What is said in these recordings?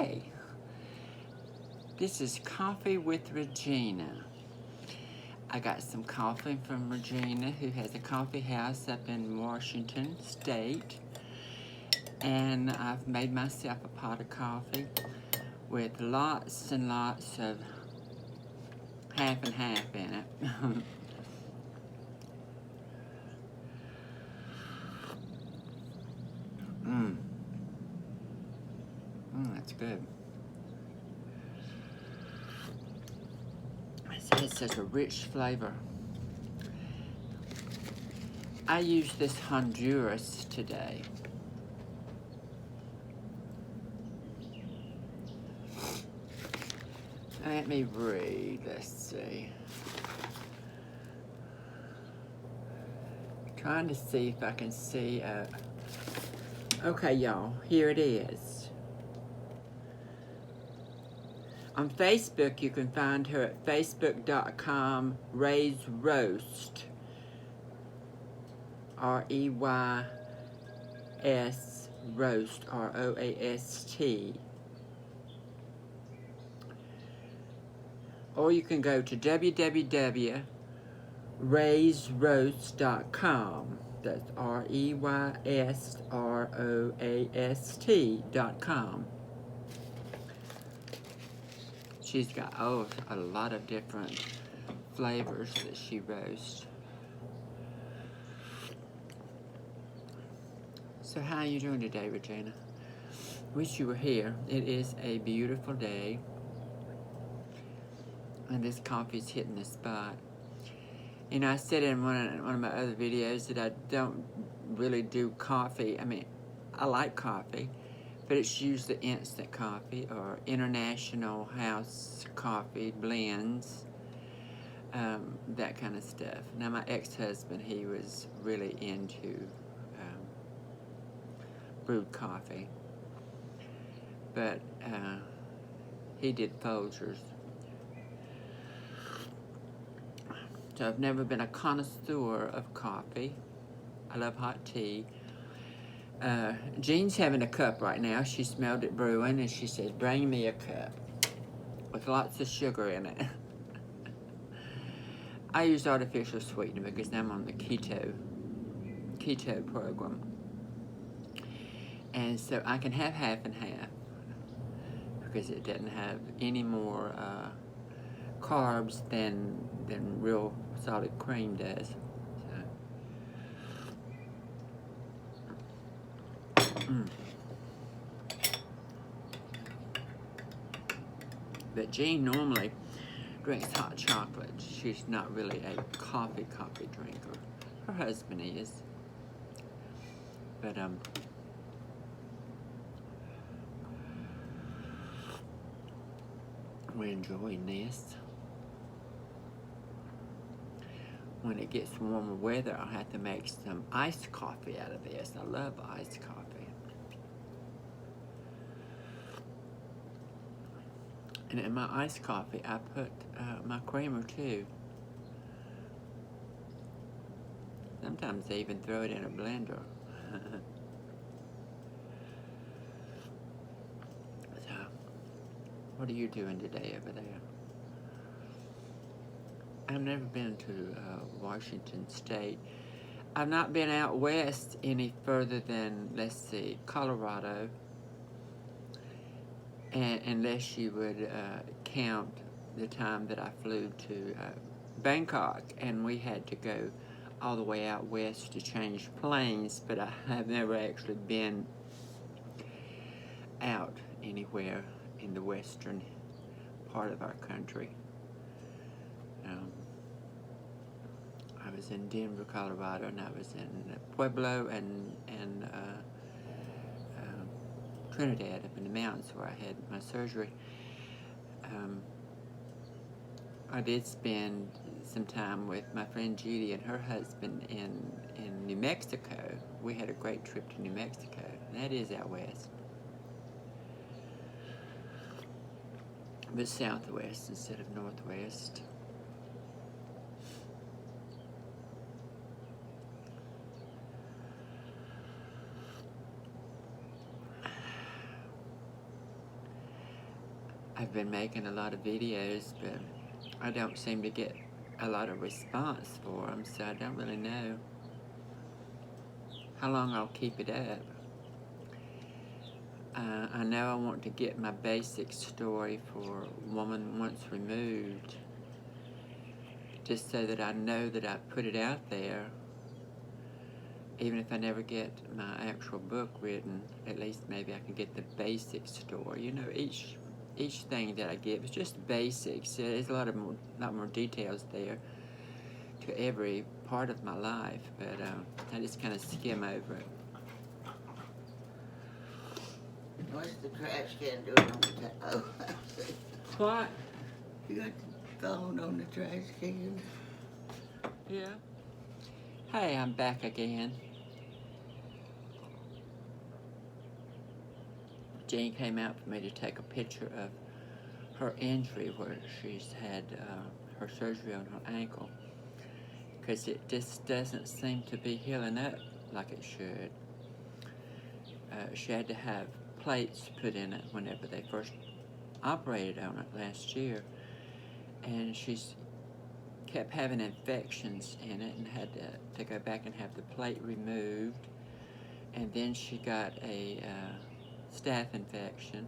Hey, this is Coffee with Regina. I got some coffee from Regina, who has a coffee house up in Washington State. And I've made myself a pot of coffee with lots and lots of half and half in it. That's good. It has such a rich flavor. I used this Honduras today. Let me read, let's see. Trying to see if I can see, okay y'all, here it is. On Facebook, you can find her at facebook.com Ray's Roast, R-E-Y-S Roast, R-O-A-S-T. Or you can go to www.raysroast.com. That's REYSROAST.com. She's got, a lot of different flavors that she roasts. So how are you doing today, Regina? Wish you were here. It is a beautiful day. And this coffee's hitting the spot. You know, I said in one of my other videos that I don't really do coffee. I mean, I like coffee, but it's usually instant coffee or international house coffee blends, that kind of stuff. Now, my ex-husband, he was really into brewed coffee, but he did Folgers. So I've never been a connoisseur of coffee. I love hot tea. Jean's having a cup right now. She smelled it brewing and she says, bring me a cup with lots of sugar in it. I use artificial sweetener because I'm on the keto program. And so I can have half and half because it doesn't have any more carbs than real solid cream does. But Jean normally drinks hot chocolate. She's not really a coffee drinker. Her husband is. But we're enjoying this. When it gets warmer weather, I'll have to make some iced coffee out of this. I love iced coffee. And in my iced coffee, I put my creamer too. Sometimes I even throw it in a blender. So, what are you doing today over there? I've never been to Washington State. I've not been out west any further than, let's see, Colorado. And unless you would count the time that I flew to Bangkok, and we had to go all the way out west to change planes, but I have never actually been out anywhere in the western part of our country. I was in Denver, Colorado, and I was in Pueblo and Trinidad, up in the mountains where I had my surgery. I did spend some time with my friend Judy and her husband in New Mexico. We had a great trip to New Mexico. That is out west. But southwest instead of northwest. I've been making a lot of videos, but I don't seem to get a lot of response for them, so I don't really know how long I'll keep it up. I know I want to get my basic story for Woman Once Removed, just so that I know that I put it out there. Even if I never get my actual book written, at least maybe I can get the basic story. You know, each thing that I give is just basics. There's a lot more details there to every part of my life, but I just kind of skim over it. What's the trash can doing on the oh, What? you got the phone on the trash can? Yeah. Hey, I'm back again. Jane came out for me to take a picture of her injury where she's had her surgery on her ankle, because it just doesn't seem to be healing up like it should. She had to have plates put in it whenever they first operated on it last year, and she's kept having infections in it and had to go back and have the plate removed, and then she got a staph infection,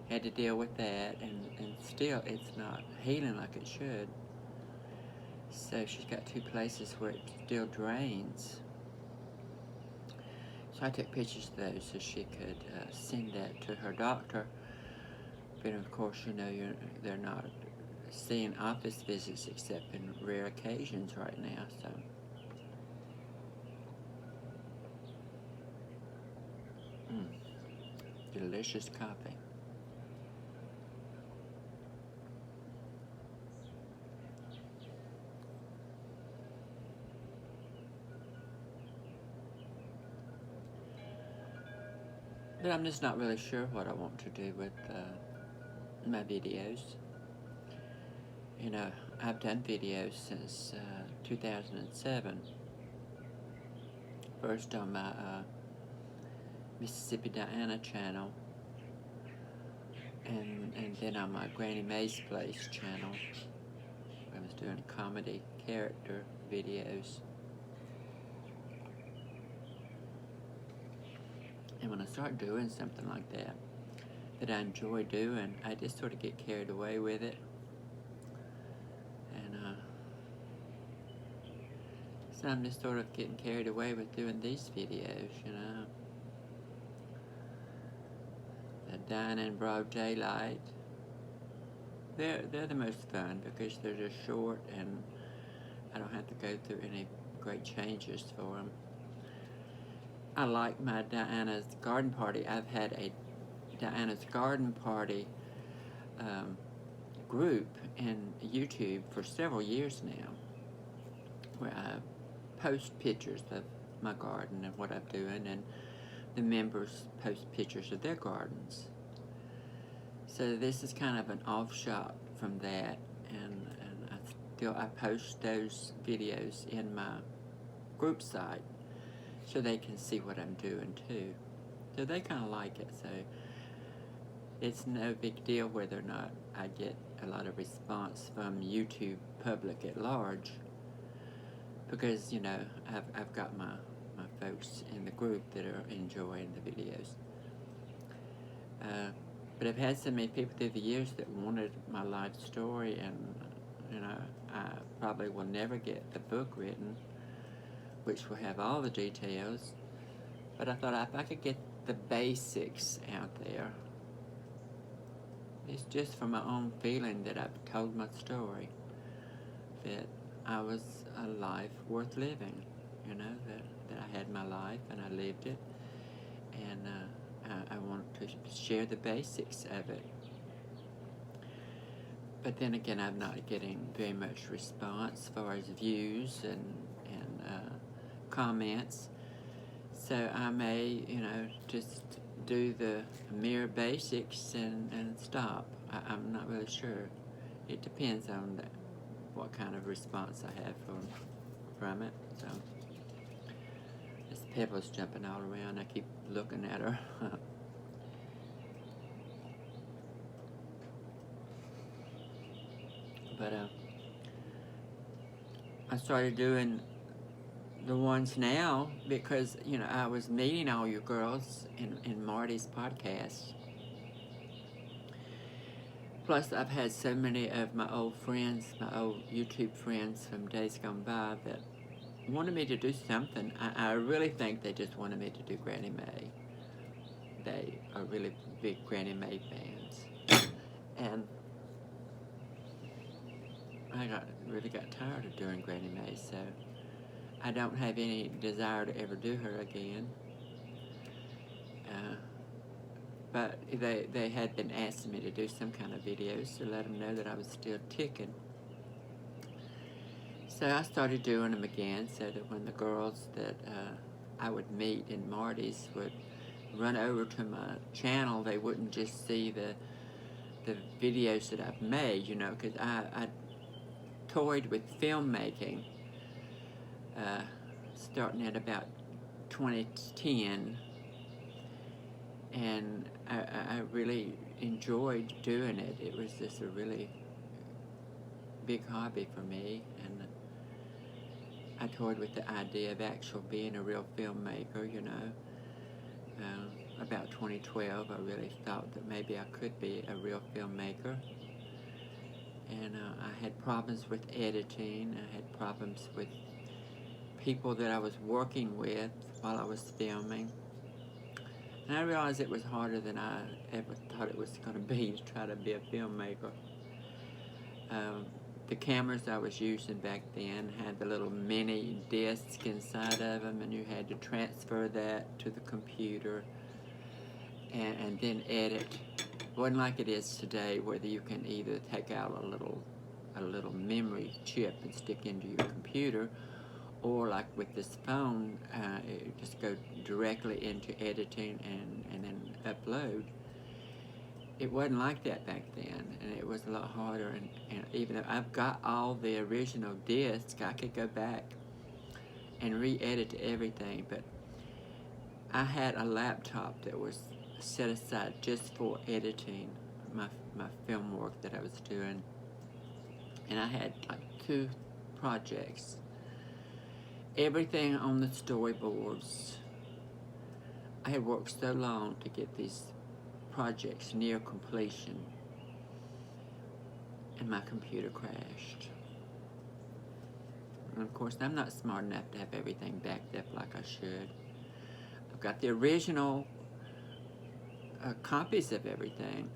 had to deal with that, and still it's not healing like it should. So she's got 2 places where it still drains. So I took pictures of those so she could send that to her doctor. But of course, you know, they're not seeing office visits except in rare occasions right now, so. Delicious coffee. But I'm just not really sure what I want to do with my videos. You know, I've done videos since 2007. First on my Mississippi Diana channel, and then on my Granny Mae's Place channel. I was doing comedy character videos. And when I start doing something like that I enjoy doing, I just sort of get carried away with it. And so I'm just sort of getting carried away with doing these videos, you know. The Dying in Broad Daylight. They're the most fun because they're just short and I don't have to go through any great changes for them. I like my Diana's Garden Party. I've had a Diana's Garden Party group in YouTube for several years now, where I post pictures of my garden and what I'm doing, and the members post pictures of their gardens. So this is kind of an offshoot from that, and I post those videos in my group site so they can see what I'm doing too. So they kind of like it, so it's no big deal whether or not I get a lot of response from YouTube public at large, because, you know, I've got my folks in the group that are enjoying the videos. But I've had so many people through the years that wanted my life story, and, you know, I probably will never get the book written, which will have all the details. But I thought if I could get the basics out there, it's just from my own feeling that I've told my story, that I was a life worth living, you know, that I had my life and I lived it, and I want to share the basics of it. But then again, I'm not getting very much response as far as views and comments, so I may, you know, just do the mere basics and stop. I'm not really sure. It depends on what kind of response I have from it. So this Pebbles jumping all around. I keep looking at her. But I started doing the ones now because, you know, I was meeting all you girls in Marty's podcast. Plus, I've had so many of my old friends, my old YouTube friends from days gone by that wanted me to do something. I really think they just wanted me to do Granny Mae. They are really big Granny Mae fans. And I really got tired of doing Granny Mae, so I don't have any desire to ever do her again. But they had been asking me to do some kind of videos to let them know that I was still ticking. So I started doing them again so that when the girls that I would meet in Marty's would run over to my channel, they wouldn't just see the videos that I've made, you know, because I toyed with filmmaking starting at about 2010, and I really enjoyed doing it. It was just a really big hobby for me, and I toyed with the idea of actually being a real filmmaker, you know. About 2012, I really thought that maybe I could be a real filmmaker. And I had problems with editing. I had problems with people that I was working with while I was filming. And I realized it was harder than I ever thought it was going to be to try to be a filmmaker. The cameras I was using back then had the little mini disc inside of them, and you had to transfer that to the computer and then edit. It wasn't like it is today, where you can either take out a little memory chip and stick into your computer, or like with this phone, it just go directly into editing and then upload. It wasn't like that back then, and it was a lot harder, and even though I've got all the original discs, I could go back and re-edit everything, but I had a laptop that was set aside just for editing my film work that I was doing, and I had like 2 projects. Everything on the storyboards. I had worked so long to get these projects near completion, and my computer crashed. And of course, I'm not smart enough to have everything backed up like I should. I've got the original copies of everything,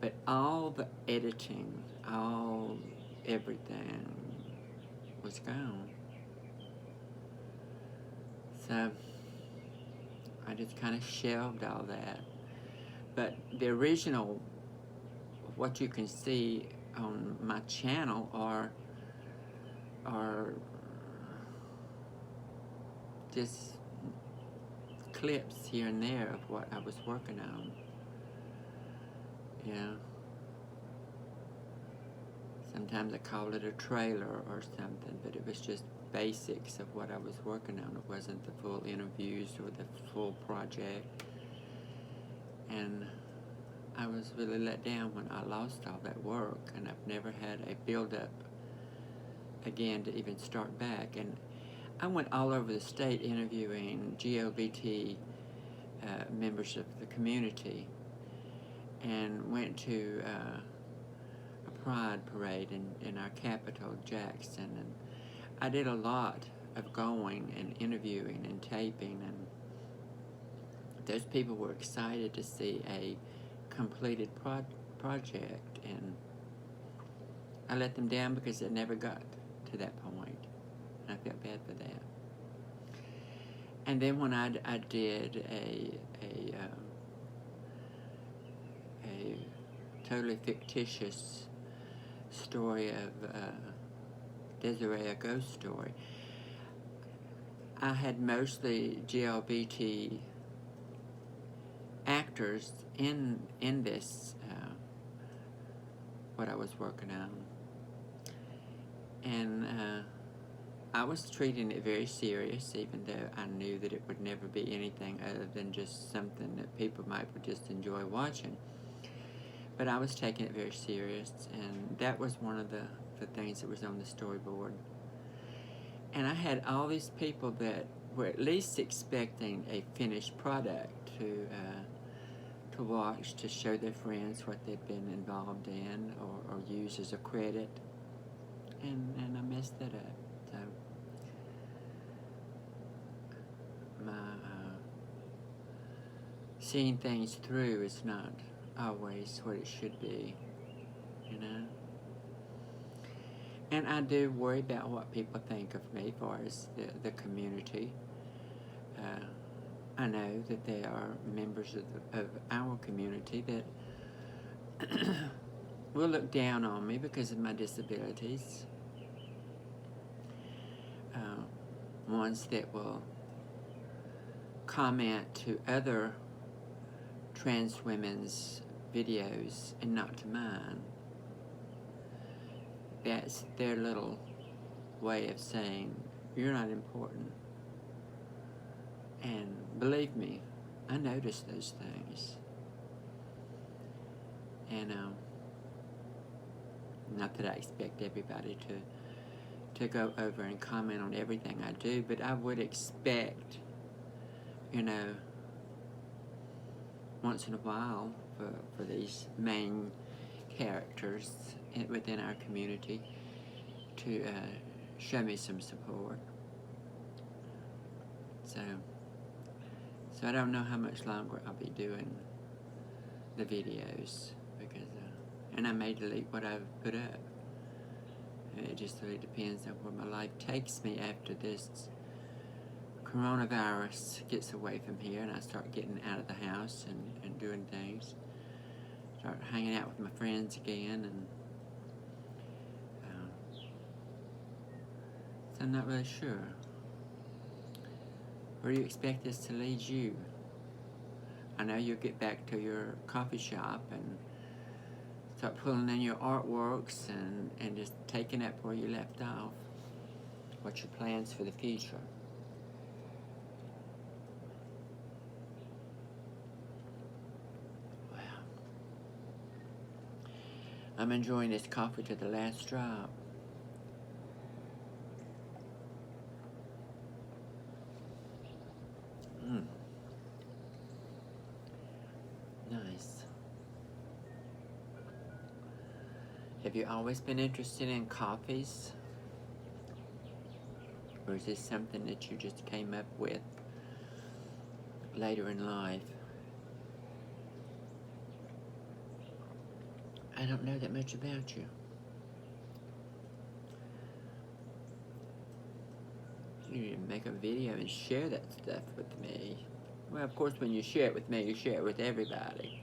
but all the editing, everything was gone. So I just kind of shelved all that. But the original, what you can see on my channel are just clips here and there of what I was working on. Yeah. Sometimes I call it a trailer or something, but it was just basics of what I was working on. It wasn't the full interviews or the full project. And I was really let down when I lost all that work, and I've never had a build-up again to even start back. And I went all over the state interviewing GLBT members of the community, and went to a pride parade in our capital, Jackson, and I did a lot of going and interviewing and taping, and those people were excited to see a completed project, and I let them down because they never got to that point, and I felt bad for that. And then when I did a totally fictitious story of Desiree, a ghost story, I had mostly GLBT actors in this what I was working on, and I was treating it very serious, even though I knew that it would never be anything other than just something that people might just enjoy watching. But I was taking it very serious, and that was one of the the things that was on the storyboard. And I had all these people that were at least expecting a finished product to watch, to show their friends what they'd been involved in or use as a credit. And I messed that up. So my seeing things through is not always what it should be, you know. And I do worry about what people think of me as far as the community. I know that there are members of our community that will look down on me because of my disabilities. Ones that will comment to other trans women's videos and not to mine. That's their little way of saying, you're not important. And believe me, I notice those things. And not that I expect everybody to go over and comment on everything I do, but I would expect, you know, once in a while for these main characters within our community to show me some support. So I don't know how much longer I'll be doing the videos, because and I may delete what I've put up. It just really depends on where my life takes me after this coronavirus gets away from here and I start getting out of the house and doing things. Start hanging out with my friends again, and so I'm not really sure. Where do you expect this to lead you? I know you'll get back to your coffee shop and start pulling in your artworks and just taking up where you left off. What's your plans for the future? Wow. I'm enjoying this coffee to the last drop. Nice. Have you always been interested in coffees? Or is this something that you just came up with later in life? I don't know that much about you. You need to make a video and share that stuff with me. Well, of course, when you share it with me, you share it with everybody.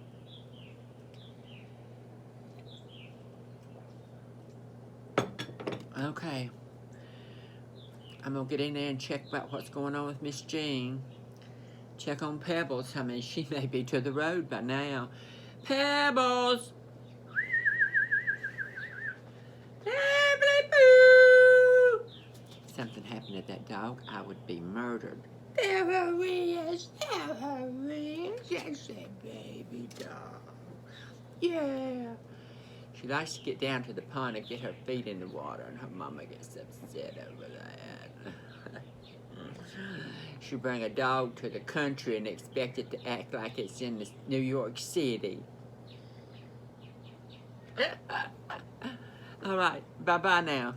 Okay. I'm going to get in there and check about what's going on with Miss Jean. Check on Pebbles. I mean, she may be to the road by now. Pebbles! Something happened to that dog, I would be murdered. There is. That's a baby dog. Yeah. She likes to get down to the pond and get her feet in the water, and her mama gets upset over that. She bring a dog to the country and expect it to act like it's in New York City. All right, bye-bye now.